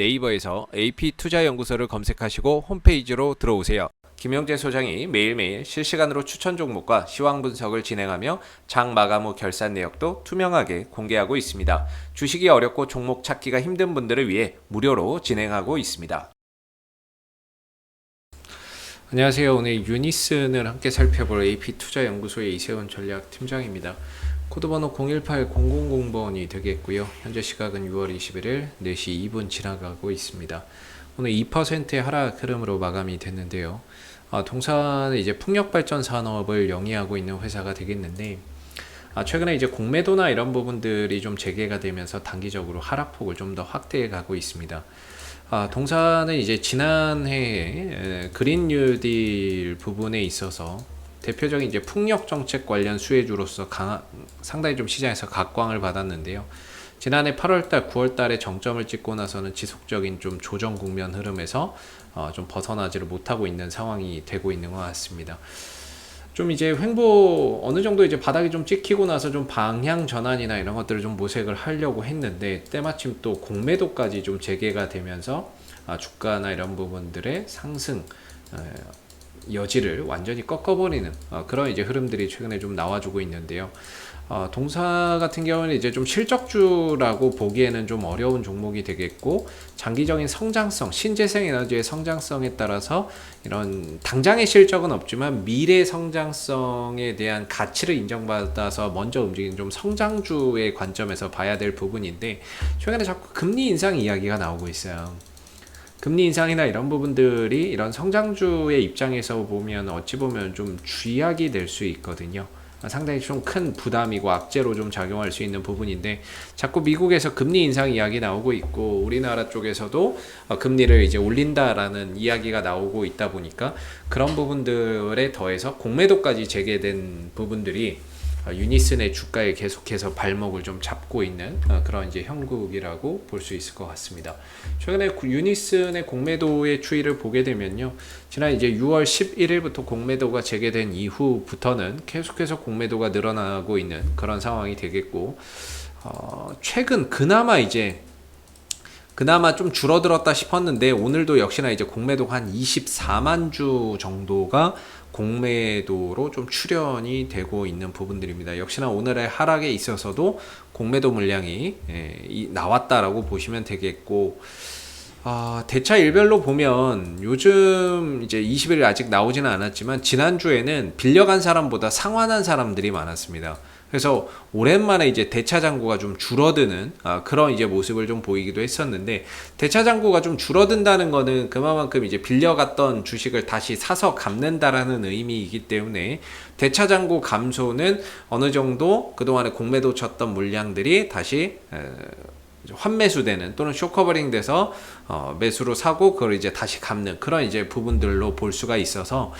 네이버에서 AP투자연구소를 검색하시고 홈페이지로 들어오세요. 김영재 소장이 매일매일 실시간으로 추천 종목과 시황 분석을 진행하며 장 마감 후 결산 내역도 투명하게 공개하고 있습니다. 주식이 어렵고 종목 찾기가 힘든 분들을 위해 무료로 진행하고 있습니다. 안녕하세요. 오늘 유니슨을 함께 살펴볼 AP투자연구소의 이세훈 전략팀장입니다. 코드번호 018000번이 되겠고요. 현재 시각은 6월 21일 4시 2분 지나가고 있습니다. 오늘 2%의 하락 흐름으로 마감이 됐는데요. 동사는 이제 풍력발전 산업을 영위하고 있는 회사가 되겠는데, 최근에 이제 공매도나 이런 부분들이 좀 재개가 되면서 단기적으로 하락폭을 좀 더 확대해 가고 있습니다. 동사는 이제 지난해 그린 뉴딜 부분에 있어서 대표적인 이제 풍력 정책 관련 수혜주로서 상당히 좀 시장에서 각광을 받았는데요. 지난해 8월달, 9월달에 정점을 찍고 나서는 지속적인 좀 조정 국면 흐름에서 좀 벗어나지를 못하고 있는 상황이 되고 있는 것 같습니다. 좀 이제 횡보 어느 정도 이제 바닥이 좀 찍히고 나서 좀 방향 전환이나 이런 것들을 좀 모색을 하려고 했는데, 때마침 또 공매도까지 좀 재개가 되면서 주가나 이런 부분들의 상승 여지를 완전히 꺾어버리는 그런 이제 흐름들이 최근에 좀 나와주고 있는데요. 동사 같은 경우는 이제 좀 실적주라고 보기에는 좀 어려운 종목이 되겠고, 장기적인 성장성, 신재생 에너지의 성장성에 따라서 이런 당장의 실적은 없지만 미래 성장성에 대한 가치를 인정받아서 먼저 움직이는 좀 성장주의 관점에서 봐야 될 부분인데, 최근에 자꾸 금리 인상 이야기가 나오고 있어요. 금리 인상이나 이런 부분들이 이런 성장주의 입장에서 보면 어찌 보면 좀 쥐약이 될 수 있거든요. 상당히 좀 큰 부담이고 악재로 좀 작용할 수 있는 부분인데, 자꾸 미국에서 금리 인상 이야기 나오고 있고 우리나라 쪽에서도 금리를 이제 올린다라는 이야기가 나오고 있다 보니까 그런 부분들에 더해서 공매도까지 재개된 부분들이 유니슨의 주가에 계속해서 발목을 좀 잡고 있는 그런 이제 형국이라고 볼 수 있을 것 같습니다. 최근에 유니슨의 공매도의 추이를 보게 되면요, 지난 이제 6월 11일부터 공매도가 재개된 이후부터는 계속해서 공매도가 늘어나고 있는 그런 상황이 되겠고, 최근 그나마 좀 줄어들었다 싶었는데, 오늘도 역시나 이제 공매도가 한 24만 주 정도가 공매도로 좀 출현이 되고 있는 부분들입니다. 역시나 오늘의 하락에 있어서도 공매도 물량이 나왔다라고 보시면 되겠고, 대차 일별로 보면 요즘 이제 20일 아직 나오지는 않았지만 지난주에는 빌려간 사람보다 상환한 사람들이 많았습니다. 그래서 오랜만에 이제 대차 잔고가 좀 줄어드는 그런 이제 모습을 좀 보이기도 했었는데, 대차 잔고가 좀 줄어든다는 거는 그만큼 이제 빌려갔던 주식을 다시 사서 갚는다라는 의미이기 때문에, 대차 잔고 감소는 어느 정도 그동안에 공매도 쳤던 물량들이 다시 환매수되는 또는 쇼커버링 돼서 매수로 사고 그걸 이제 다시 갚는 그런 이제 부분들로 볼 수가 있어서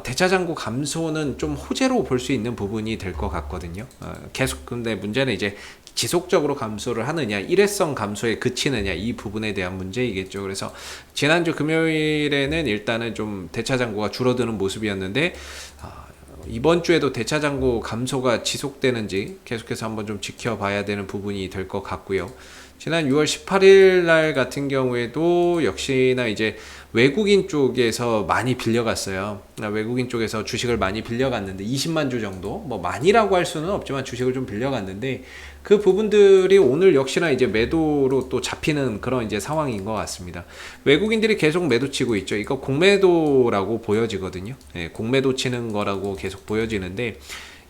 대차 잔고 감소는 좀 호재로 볼 수 있는 부분이 될 것 같거든요. 계속 근데 문제는 이제 지속적으로 감소를 하느냐, 일회성 감소에 그치느냐, 이 부분에 대한 문제이겠죠. 그래서 지난주 금요일에는 일단은 좀 대차 잔고가 줄어드는 모습이었는데, 이번 주에도 대차 잔고 감소가 지속되는지 계속해서 한번 좀 지켜봐야 되는 부분이 될 것 같고요. 지난 6월 18일 날 같은 경우에도 역시나 이제 외국인 쪽에서 많이 빌려갔어요. 외국인 쪽에서 주식을 많이 빌려갔는데 20만 주 정도, 뭐 많이라고 할 수는 없지만 주식을 좀 빌려갔는데, 그 부분들이 오늘 역시나 이제 매도로 또 잡히는 그런 이제 상황인 것 같습니다. 외국인들이 계속 매도 치고 있죠. 이거 공매도라고 보여지거든요. 공매도 치는 거라고 계속 보여지는데,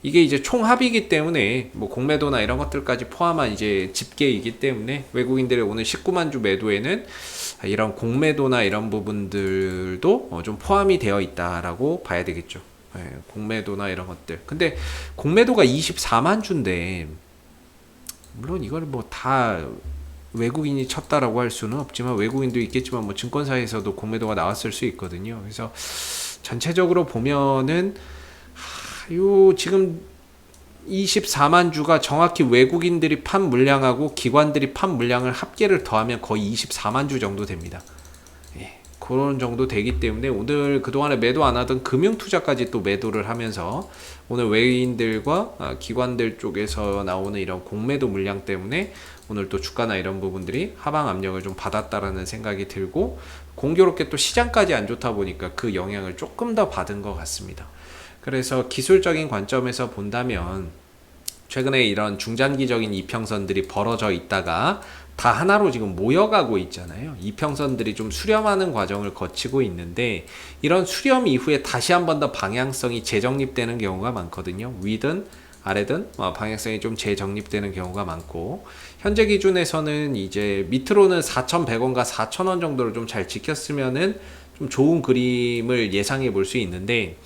이게 이제 총합이기 때문에 뭐 공매도나 이런 것들까지 포함한 이제 집계이기 때문에 외국인들의 오늘 19만 주 매도에는 이런 공매도나 이런 부분들도 좀 포함이 되어 있다라고 봐야 되겠죠. 공매도나 이런 것들. 근데 공매도가 24만 주인데, 물론 이걸 뭐 다 외국인이 쳤다라고 할 수는 없지만, 외국인도 있겠지만 뭐 증권사에서도 공매도가 나왔을 수 있거든요. 그래서 전체적으로 보면은 지금 24만 주가 정확히 외국인들이 판 물량하고 기관들이 판 물량을 합계를 더하면 거의 24만 주 정도 됩니다. 그런 정도 되기 때문에 오늘 그동안에 매도 안 하던 금융투자까지 또 매도를 하면서 오늘 외인들과 기관들 쪽에서 나오는 이런 공매도 물량 때문에 오늘 또 주가나 이런 부분들이 하방 압력을 좀 받았다라는 생각이 들고, 공교롭게 또 시장까지 안 좋다 보니까 그 영향을 조금 더 받은 것 같습니다. 그래서 기술적인 관점에서 본다면 최근에 이런 중장기적인 이평선들이 벌어져 있다가 다 하나로 지금 모여가고 있잖아요. 이평선들이 좀 수렴하는 과정을 거치고 있는데, 이런 수렴 이후에 다시 한 번 더 방향성이 재정립되는 경우가 많거든요. 위든 아래든 방향성이 좀 재정립되는 경우가 많고, 현재 기준에서는 이제 밑으로는 4,100원과 4,000원 정도를 좀 잘 지켰으면은 좀 좋은 그림을 예상해 볼 수 있는데,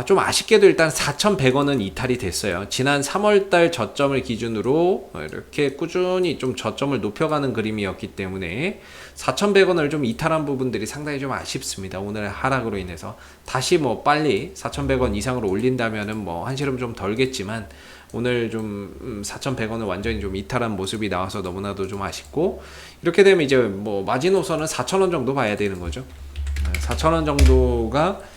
좀 아쉽게도 일단 4,100원은 이탈이 됐어요. 지난 3월달 저점을 기준으로 이렇게 꾸준히 좀 저점을 높여가는 그림이었기 때문에 4,100원을 좀 이탈한 부분들이 상당히 좀 아쉽습니다. 오늘의 하락으로 인해서 다시 뭐 빨리 4,100원 이상으로 올린다면은 뭐 한시름 좀 덜겠지만, 오늘 좀 4,100원을 완전히 좀 이탈한 모습이 나와서 너무나도 좀 아쉽고, 이렇게 되면 이제 뭐 마지노선은 4,000원 정도 봐야 되는 거죠. 4,000원 정도가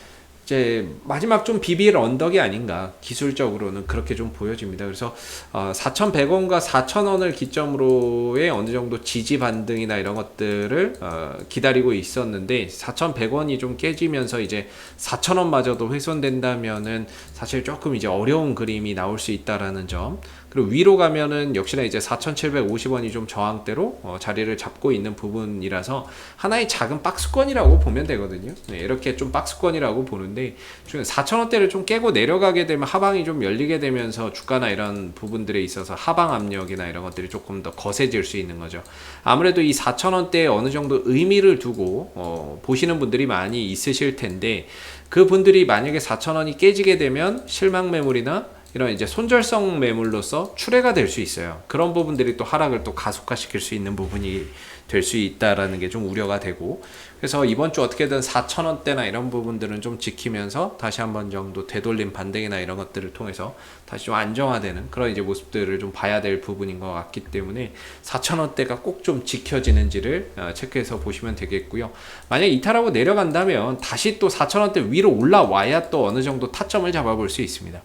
이제 마지막 좀 비빌 언덕이 아닌가, 기술적으로는 그렇게 좀 보여집니다. 그래서 4,100원과 4,000원을 기점으로의 어느 정도 지지 반등이나 이런 것들을 기다리고 있었는데, 4,100원이 좀 깨지면서 이제 4,000원마저도 훼손된다면은 사실 조금 이제 어려운 그림이 나올 수 있다라는 점. 그리고 위로 가면은 역시나 이제 4,750원이 좀 저항대로 자리를 잡고 있는 부분이라서 하나의 작은 박스권이라고 보면 되거든요. 네, 이렇게 좀 박스권이라고 보는데, 4,000원대를 좀 깨고 내려가게 되면 하방이 좀 열리게 되면서 주가나 이런 부분들에 있어서 하방 압력이나 이런 것들이 조금 더 거세질 수 있는 거죠. 아무래도 이 4,000원대에 어느 정도 의미를 두고 보시는 분들이 많이 있으실 텐데, 그 분들이 만약에 4,000원이 깨지게 되면 실망 매물이나 이런 이제 손절성 매물로서 출회가 될 수 있어요. 그런 부분들이 또 하락을 또 가속화시킬 수 있는 부분이 될 수 있다라는 게 좀 우려가 되고, 그래서 이번 주 어떻게든 4,000원대나 이런 부분들은 좀 지키면서 다시 한번 정도 되돌림 반등이나 이런 것들을 통해서 다시 좀 안정화되는 그런 이제 모습들을 좀 봐야 될 부분인 것 같기 때문에 4,000원대가 꼭 좀 지켜지는지를 체크해서 보시면 되겠고요. 만약 이탈하고 내려간다면 다시 또 4,000원대 위로 올라와야 또 어느 정도 타점을 잡아볼 수 있습니다.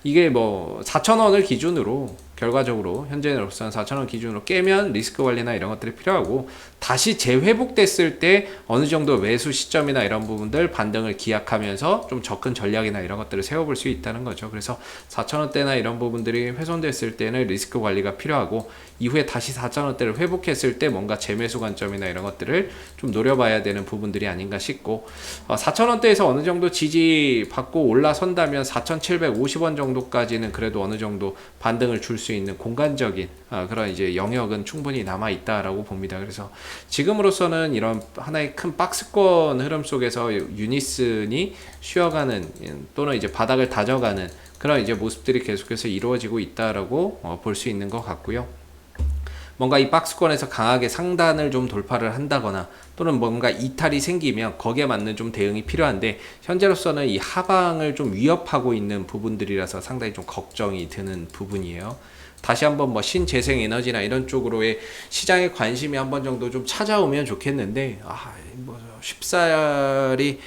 이게 뭐 4,000원을 기준으로 결과적으로 현재로서는 4,000원 기준으로 깨면 리스크 관리나 이런 것들이 필요하고, 다시 재회복됐을 때 어느 정도 매수 시점이나 이런 부분들 반등을 기약하면서 좀 접근 전략이나 이런 것들을 세워볼 수 있다는 거죠. 그래서 4,000원대나 이런 부분들이 훼손됐을 때는 리스크 관리가 필요하고, 이후에 다시 4,000원대를 회복했을 때 뭔가 재매수 관점이나 이런 것들을 좀 노려봐야 되는 부분들이 아닌가 싶고, 4,000원대에서 어느 정도 지지받고 올라선다면 4,750원 정도까지는 그래도 어느 정도 반등을 줄 수 있는 공간적인 그런 이제 영역은 충분히 남아 있다라고 봅니다. 그래서 지금으로서는 이런 하나의 큰 박스권 흐름 속에서 유니슨이 쉬어가는 또는 이제 바닥을 다져가는 그런 이제 모습들이 계속해서 이루어지고 있다라고 볼 수 있는 것 같고요. 뭔가 이 박스권에서 강하게 상단을 좀 돌파를 한다거나 또는 뭔가 이탈이 생기면 거기에 맞는 좀 대응이 필요한데, 현재로서는 이 하방을 좀 위협하고 있는 부분들이라서 상당히 좀 걱정이 드는 부분이에요. 다시 한번 뭐 신재생 에너지나 이런 쪽으로의 시장의 관심이 한번 정도 좀 찾아오면 좋겠는데, 뭐 쉽사리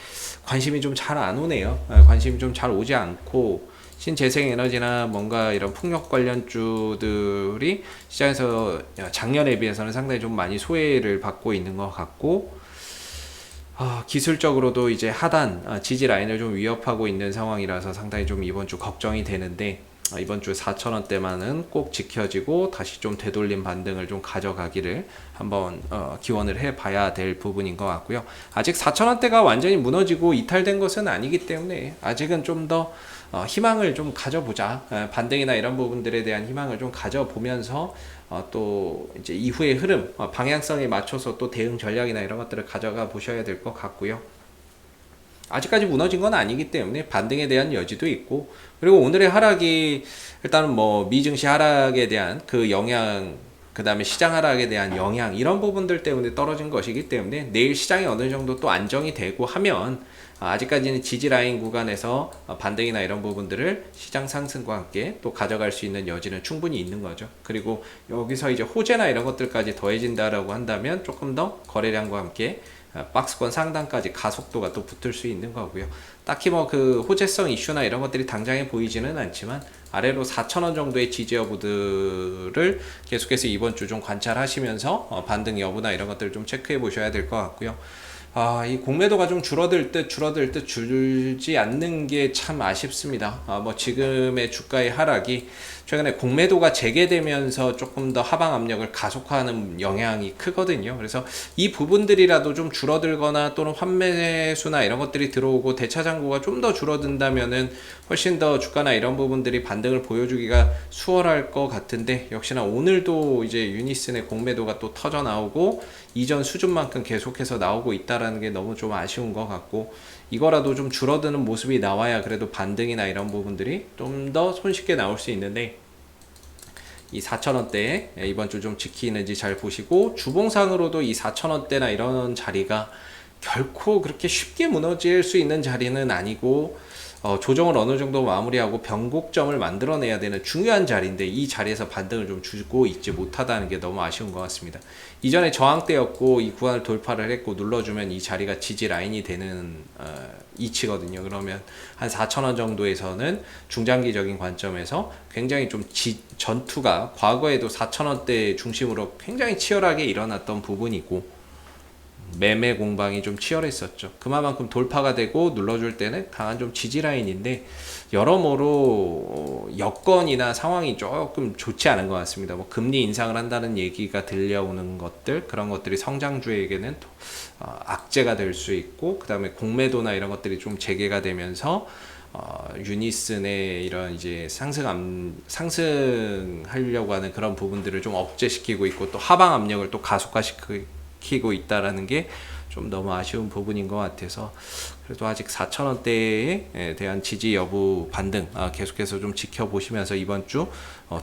관심이 좀 잘 안 오네요. 관심이 좀 잘 오지 않고, 신재생에너지나 뭔가 이런 풍력 관련주들이 시장에서 작년에 비해서는 상당히 좀 많이 소외를 받고 있는 것 같고, 기술적으로도 이제 하단 지지 라인을 좀 위협하고 있는 상황이라서 상당히 좀 이번 주 걱정이 되는데, 이번 주 4,000원대만은 꼭 지켜지고 다시 좀 되돌림 반등을 좀 가져가기를 한번 기원을 해봐야 될 부분인 것 같고요. 아직 4,000원대가 완전히 무너지고 이탈된 것은 아니기 때문에 아직은 좀 더 희망을 좀 가져보자. 반등이나 이런 부분들에 대한 희망을 좀 가져보면서 또 이제 이후의 흐름, 방향성에 맞춰서 또 대응 전략이나 이런 것들을 가져가 보셔야 될 것 같고요. 아직까지 무너진 건 아니기 때문에 반등에 대한 여지도 있고, 그리고 오늘의 하락이 일단은 뭐 미증시 하락에 대한 그 영향, 그 다음에 시장 하락에 대한 영향, 이런 부분들 때문에 떨어진 것이기 때문에 내일 시장이 어느 정도 또 안정이 되고 하면 아직까지는 지지라인 구간에서 반등이나 이런 부분들을 시장 상승과 함께 또 가져갈 수 있는 여지는 충분히 있는 거죠. 그리고 여기서 이제 호재나 이런 것들까지 더해진다라고 한다면 조금 더 거래량과 함께 박스권 상단까지 가속도가 또 붙을 수 있는 거고요. 딱히 뭐 그 호재성 이슈나 이런 것들이 당장에 보이지는 않지만 아래로 4,000원 정도의 지지 여부들을 계속해서 이번 주 좀 관찰하시면서 반등 여부나 이런 것들을 좀 체크해 보셔야 될 것 같고요. 이 공매도가 좀 줄어들 듯 줄지 않는 게 참 아쉽습니다. 뭐 지금의 주가의 하락이 최근에 공매도가 재개되면서 조금 더 하방 압력을 가속화하는 영향이 크거든요. 그래서 이 부분들이라도 좀 줄어들거나 또는 환매수나 이런 것들이 들어오고 대차 잔고가 좀 더 줄어든다면은 훨씬 더 주가나 이런 부분들이 반등을 보여주기가 수월할 것 같은데, 역시나 오늘도 이제 유니슨의 공매도가 또 터져 나오고 이전 수준만큼 계속해서 나오고 있다라는 게 너무 좀 아쉬운 것 같고, 이거라도 좀 줄어드는 모습이 나와야 그래도 반등이나 이런 부분들이 좀 더 손쉽게 나올 수 있는데, 이 4,000원대 이번 주 좀 지키는지 잘 보시고, 주봉상으로도 이 4,000원대나 이런 자리가 결코 그렇게 쉽게 무너질 수 있는 자리는 아니고, 조정을 어느 정도 마무리하고 변곡점을 만들어내야 되는 중요한 자리인데, 이 자리에서 반등을 좀 주고 있지 못하다는 게 너무 아쉬운 것 같습니다. 이전에 저항대였고 이 구간을 돌파를 했고 눌러주면 이 자리가 지지 라인이 되는 이치거든요. 그러면 한 4,000원 정도에서는 중장기적인 관점에서 굉장히 좀 전투가 과거에도 4,000원대 중심으로 굉장히 치열하게 일어났던 부분이고, 매매 공방이 좀 치열했었죠. 그만큼 돌파가 되고 눌러줄 때는 강한 좀 지지 라인인데, 여러모로 여건이나 상황이 조금 좋지 않은 것 같습니다. 뭐 금리 인상을 한다는 얘기가 들려오는 것들, 그런 것들이 성장주에게는 악재가 될 수 있고, 그 다음에 공매도나 이런 것들이 좀 재개가 되면서 유니슨의 이런 이제 상승하려고 하는 그런 부분들을 좀 억제시키고 있고, 또 하방 압력을 또 가속화시키고 있다라는 게 좀 너무 아쉬운 부분인 것 같아서, 그래도 아직 4,000원대에 대한 지지 여부 반등 계속해서 좀 지켜보시면서 이번 주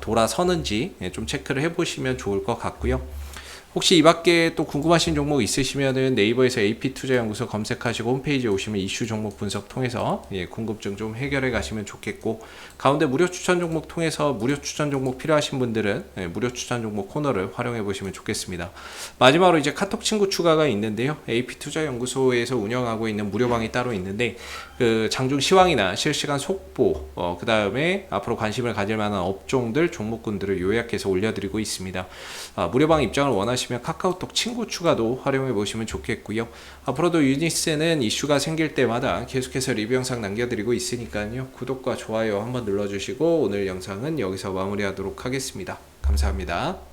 돌아서는지 좀 체크를 해보시면 좋을 것 같고요. 혹시 이 밖에 또 궁금하신 종목 있으시면은 네이버에서 AP투자연구소 검색하시고 홈페이지에 오시면 이슈 종목 분석 통해서 궁금증 좀 해결해 가시면 좋겠고, 가운데 무료 추천 종목 통해서 무료 추천 종목 필요하신 분들은 무료 추천 종목 코너를 활용해 보시면 좋겠습니다. 마지막으로 이제 카톡 친구 추가가 있는데요. AP투자연구소에서 운영하고 있는 무료방이 따로 있는데, 그 장중 시황이나 실시간 속보, 그 다음에 앞으로 관심을 가질 만한 업종들, 종목군들을 요약해서 올려드리고 있습니다. 무료방 입장을 원하시면 카카오톡 친구 추가도 활용해 보시면 좋겠고요. 앞으로도 유니스는 이슈가 생길 때마다 계속해서 리뷰 영상 남겨드리고 있으니까요. 구독과 좋아요 한번 눌러주시고, 오늘 영상은 여기서 마무리하도록 하겠습니다. 감사합니다.